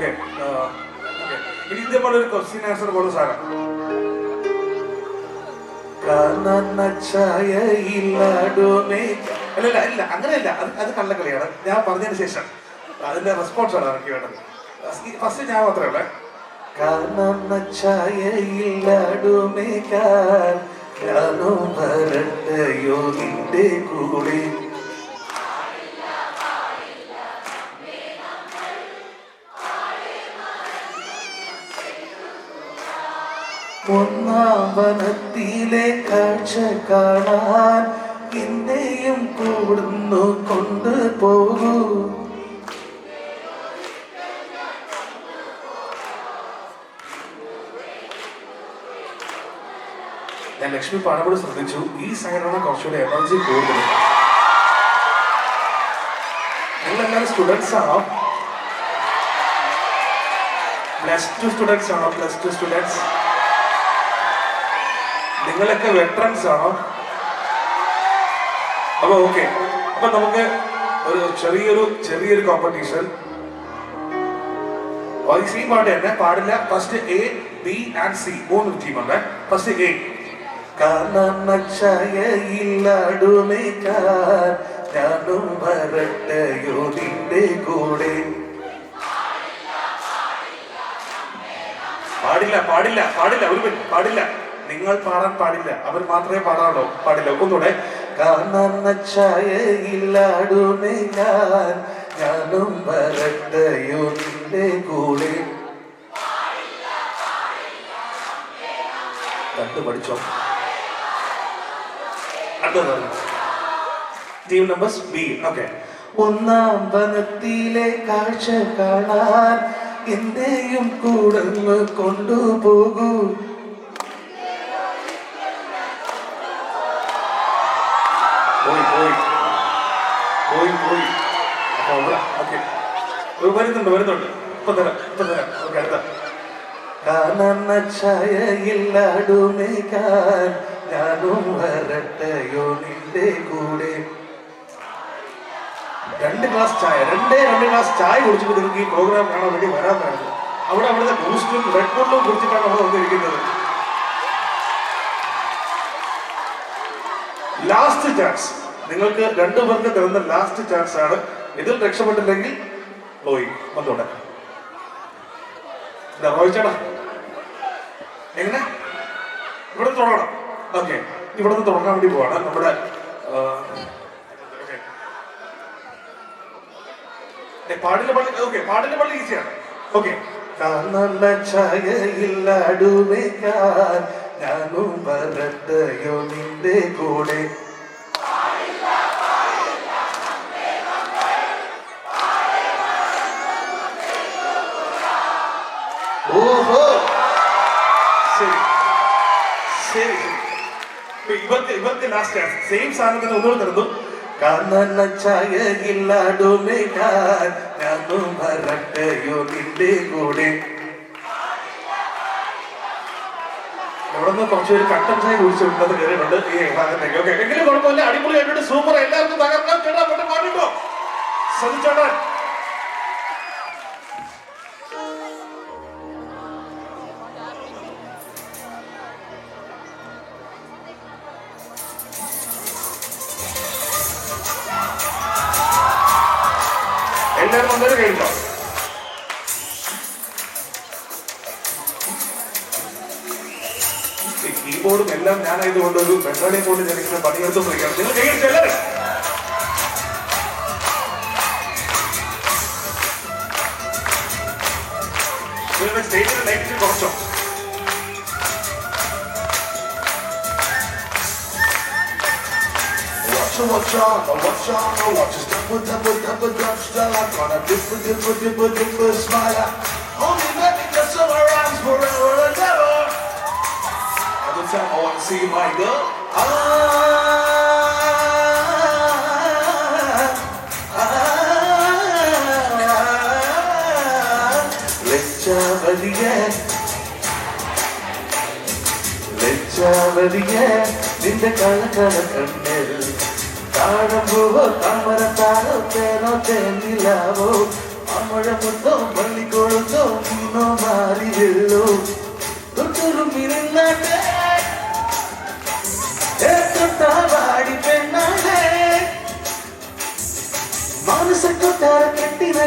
Okay ഇനി ഇതേപോലെ ഒരു ക്വസ്റ്റ്യൻ ആൻസർ പോലെ സാധനം. അല്ലല്ല ഇല്ല അങ്ങനെയല്ല, അത് കള്ളക്കളിയാണ്. ഞാൻ പറഞ്ഞതിന് ശേഷം അതിന്റെ റെസ്പോൺസ് ആണ് എനിക്ക് വേണ്ടത്. ഫസ്റ്റ് ഞാൻ മാത്രമേ ഉള്ളേ. നിന്റെ കൂടെ ഒന്നാം വനത്തിലെ കാഴ്ച കാണാൻ എന്നെയും കൂടുന്നു കൊണ്ടുപോകൂ. ഞാൻ ലക്ഷ്മി പാടകൂടി ശ്രദ്ധിച്ചു. ഈ സൈഡാണ് കുറച്ചുകൂടി എനർജി കൂടുതൽ. നിങ്ങളെല്ലാവരും സ്റ്റുഡൻസ് ആണോ? +2 സ്റ്റുഡൻസ് ആണോ? +2 സ്റ്റുഡൻസ്. നിങ്ങളൊക്കെ വെറ്ററൻസ് ആണോ? അപ്പൊ ഓക്കെ, അപ്പൊ നമുക്ക് ഒരു ചെറിയൊരു കോമ്പറ്റീഷൻ. സി പാട്ട് തന്നെ പാടില്ല. First A, B and C 3 ടീമുണ്ട്. First A. ഞാനും വരട്ടെയോ നിന്റെ കൂടെ. പാടില്ല പാടില്ല പാടില്ല, ഒരു മിനിറ്റ് പാടില്ല. നിങ്ങൾ പാടാൻ പാടില്ല, അവർ മാത്രമേ പാടാണോ? പാടില്ല. ഒന്നുകൂടെ. ഞാനും വരട്ടെയോ നിന്റെ കൂടെ. കണ്ടു പഠിച്ചോ. Team number B. ഓക്കെ. ഒന്നാം വനത്തിലെ കാഴ്ച കാണാൻ എന്റെയും കൂടെ കൊണ്ടുപോകൂ. പോയി. അപ്പൊ ഓക്കെ, വരുന്നുണ്ട്. ഇപ്പൊ തരാം. ഓക്കെ, അടുത്ത. ഛായയില്ലാടുമേക്കാൻ ഞാനും വരട്ടെയോ നിന്റെ കൂടെ. 2 ഗ്ലാസ് ചായ കുടിച്ചിട്ട് നിങ്ങൾക്ക് ഈ പ്രോഗ്രാം കാണാൻ വേണ്ടി വരാൻ വേണ്ടത്. അവിടുത്തെ ബൂസ്റ്റും റെഡ് ബുള്ളും കുടിച്ചിട്ടാണ് അവിടെ വന്നിരിക്കുന്നത്. ലാസ്റ്റ് ചാൻസ്, നിങ്ങൾക്ക് 2 പേർക്ക് തരുന്ന ലാസ്റ്റ് ചാൻസ് ആണ്. ഇതിൽ രക്ഷപ്പെട്ടില്ലെങ്കിൽ പോയി വന്നോട്ടെ. റോയിച്ചേട്ടാ എങ്ങനെ ഇവിടെ തുടങ്ങണം? ഓക്കെ, ഇവിടെ നിന്ന് തുടങ്ങാൻ വേണ്ടി പോവാണ് നമ്മുടെ പാടില്ല പള്ളി. ഓക്കെ, പാടില്ല പള്ളി ഈസിയാണ്. ഓക്കെ. ഛായയില്ലാടുമേക്കാൻ ഞാനും വരട്ടെയോ നിന്റെ കൂടെ. ഓഹോ, ശരി. ഇവർക്ക് ലാസ്റ്റ് ചാൻസ്. സെയിം സാധനത്തിന് ഒന്നുകൂടെ തരുന്നു. ഛായയില്ലാടുമേക്കാൻ ഞാനും വരട്ടെയോ നിന്റെ കൂടെ. ഇവിടെ നിന്ന് കുറച്ചൊരു കട്ടൻ ചായ കുടിച്ചിട്ടുള്ളത് കയറിയിട്ടുണ്ട് ഈ ഭാഗത്തേക്ക്. ഓക്കെ, എങ്കിലും കുഴപ്പമില്ല, അടിപൊളിയായിട്ടുണ്ട്. സൂപ്പർ. എല്ലാവർക്കും തകർക്കാം. ചേട്ടാ പെട്ടെന്ന് പാടിട്ടോ. ശ്രദ്ധിച്ചോട്ടെ. എല്ലാവരും വന്നേരം കേട്ടോ. കീബോർഡും എല്ലാം ഞാനായതുകൊണ്ട് ഒരു ബംഗാളിയെ കൊണ്ട് ജനിക്കുന്ന പണിയെടുത്തോണ്ടിരിക്കുകയാണ്. നിങ്ങൾ കൈയടിച്ചു എല്ലാവരും. നിങ്ങളുടെ സ്റ്റേജിന്റെ light കുറച്ചോ. Watch your step with double style. I'm gonna different smile. Only let me just around forever and ever. Every time I wanna see my girl. Let's നിന്റെ കളകള കണ്ണിൽ താഴമ്പൂവോ താമര താരോ തേനോ തേനിലാവോ അമഴ മുത്തോ പള്ളിക്കൊഴുത്തോ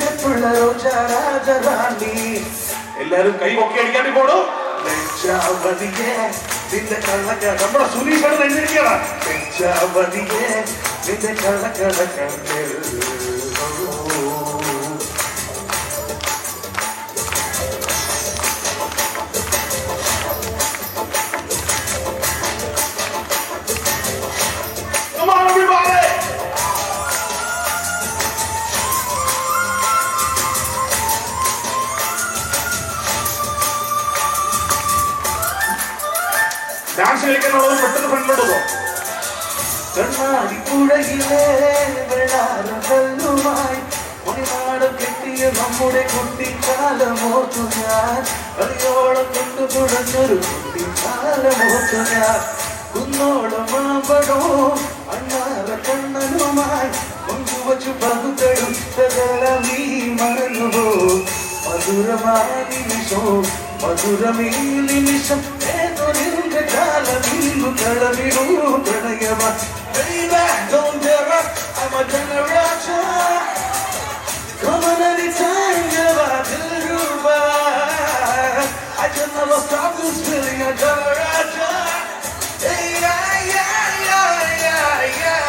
നഗപ്പുള്ള രോജാ രാജറാണി എല്ലാരും കൈ ഒക്കെ അടിക്കാണ്ടി പോണു ലജ്ജാവതിയെ നിന്റെ കള്ളക്കട നമ്മുടെ സുനീഷാണ് നെഞ്ചിരിക്കണ ലജ്ജാവതിയെ നിന്റെ കള്ളക്കട കണ്ണിൽ ഡാൻസ് കളിക്കാനുള്ളത് പെട്ടെന്ന് ഫ്രണ്ടിലോട്ട് പോ കണ്ണാടിപ്പുഴയിലെ വെള്ളാരകല്ലുമായി മണിനാടം കെട്ടിയ നമ്മുടെ കുട്ടിക്കാലമോർത്തു ഞാൻ കളിയോളം കൊണ്ടു തുടങ്ങൊരു കുട്ടിക്കാലമോർത്തു ഞാൻ കുന്നോളം മാമ്പഴോ അണ്ണാറ കണ്ണനുമായി കൊണ്ടുവച്ചു പകുതെടുത്തതെല്ലാം നീ മറന്നുപോ മധുരമാ നിമിഷോ മധുരമീ നിമിഷം ഏതൊരിന്റെ കാലമീന്നു കളവിടൂ പ്രണയമാ Baby, don't dare up, I'm a generation Come on anytime, never till you back I can never stop this feeling, a generation Hey, yeah, yeah, yeah, yeah, yeah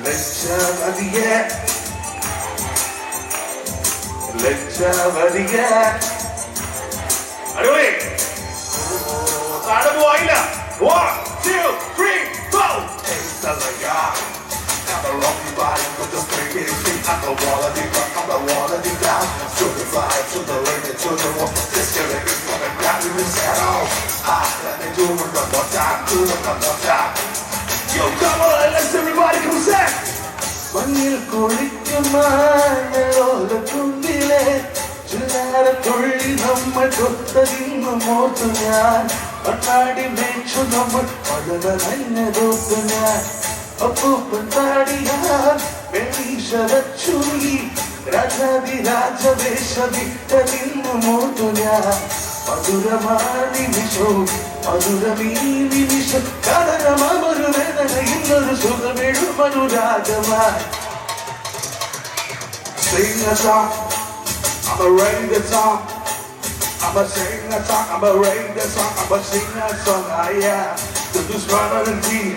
Lejjavadiye ലജ്ജാവതിയെ അടിപൊളി താഴെ പോയില്ല 1 2 3 go I'm a rocky body with the freaking feet I'm the wall of the rock, I'm the wall of the down To the vibe, to the lady, to the wall This feeling is coming down to the zero Let me do it one more time, do it one more time Yo, come on, let's everybody come set മണ്ണിൽ കുളിക്കുമാലോല കുണ്ടിലെ ചില്ലാര തൊള്ളി നമ്മൾ തൊട്ടതിന്നു മോർത്തു ഞാൻ കണ്ണാടി മേച്ചു നമ്മൾ പലത തന്നെ തോത്തു ഞാൻ അപ്പൂപ്പൻ താടിയാൽ വെളീശരച്ചുരി രാജാതി രാജവേഷവിട്ടതിന്നു മോർത്തു ഞാൻ മധുരമാ നിമിഷോ മധുരമീ നിമിഷം കടനമൊരു വേദന ഇന്നൊരു സുഖമെഴും അനുരാഗമായി Sing a song, I'ma write the song I'ma sing a song, I'ma write the song I'ma sing a song, yeah To this melody,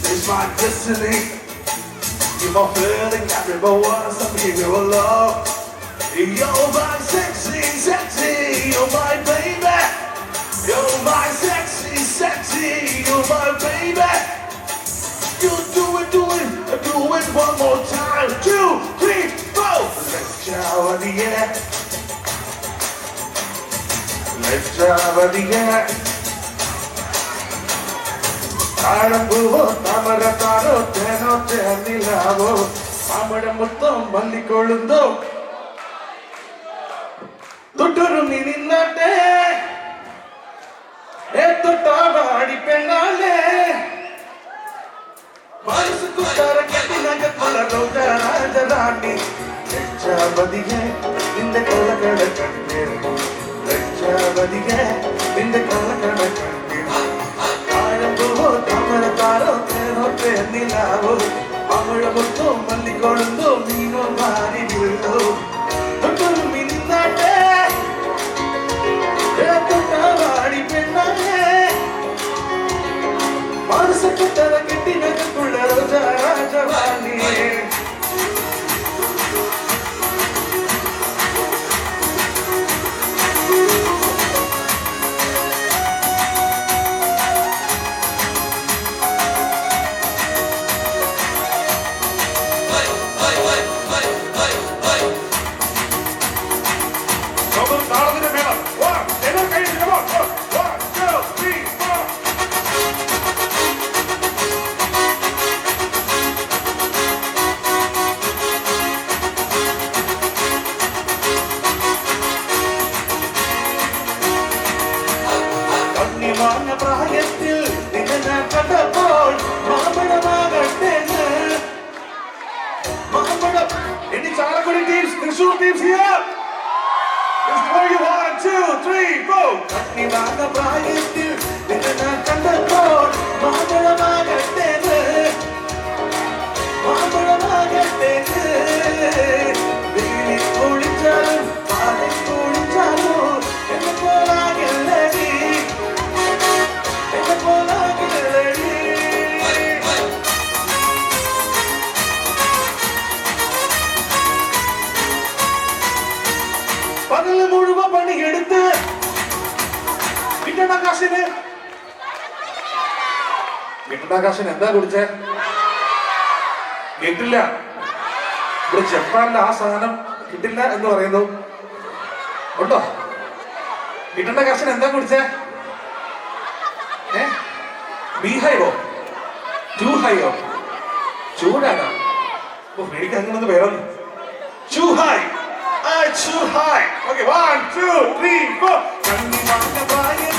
this my destiny You're my feeling, everyone wants to give you a love You're my sexy, sexy, you're my baby You're my sexy, sexy, you're my baby You do it one more time 2, 3, 4 ലജ്ജാവതിയെ ലജ്ജാവതിയെ താഴമ്പൂവോ താമരത്താരോ തേനോ തേനിലാവോ മാമ്പഴം മൊത്തം മല്ലിക്കൊള്ളുന്നോ തൊട്ടുരുമി നിന്നട്ടെ തൊട്ടാടി പെണ്ണാലേ മനസ്സ് കുട്ടാര കെട്ടി നഗപ്പുള്ള രോജാ രാജറാണി ലജ്ജാവതിയെ നിന്റെ കള്ളക്കട കണ്ണിൽ ലജ്ജാവതിയെ നിന്റെ കള്ളക്കട കണ്ണിൽ താഴമ്പൂവോ താമരത്താരോ തേനോ തേനിലാവോ മാമ്പഴമൊത്തോ മല്ലിക്കൊള്ളുന്നോ മീനോ മാറി വീഴോ തൊട്ടുരുമി നിന്നട്ടെ തൊട്ടാടി പെണ്ണാലേ മനസ്സ് കുട്ടാര കെട്ടി നഗപ്പുള്ള രോജാ രാജറാണി പ്രായത്തിൽ നിന്നെ കണ്ടപ്പോൾ മാമ്പഴമാകട്ടെ മാമ്പഴം ഇനി Chalakudy teams Thrissur teams here It's for you 1 2 3 go കണ്ണിവാങ്ങ പ്രായത്തിൽ നിന്നെ കണ്ടപ്പോൾ മാമ്പഴമാകട്ടെ മാമ്പഴം മുഴുവൻ പണിയെടുത്ത് കിട്ടണ കാശിന് എന്താ കുടിച്ചേ? കേട്ടില്ല. ഇവിടെ ജപ്പാനിൽ ആ സാധനം കിട്ടില്ല എന്ന് പറയുന്നു. ഉണ്ടോ? കിട്ടേണ്ട കാശിന് എന്താ കുടിച്ചേ? ബീഹൈവോ? ടൂ ഹൈയോ? ചൂടാണോ? എനിക്ക് അങ്ങനെ പേരൊന്നും. Too high. Too high. Okay, 1, 2, 3, 4.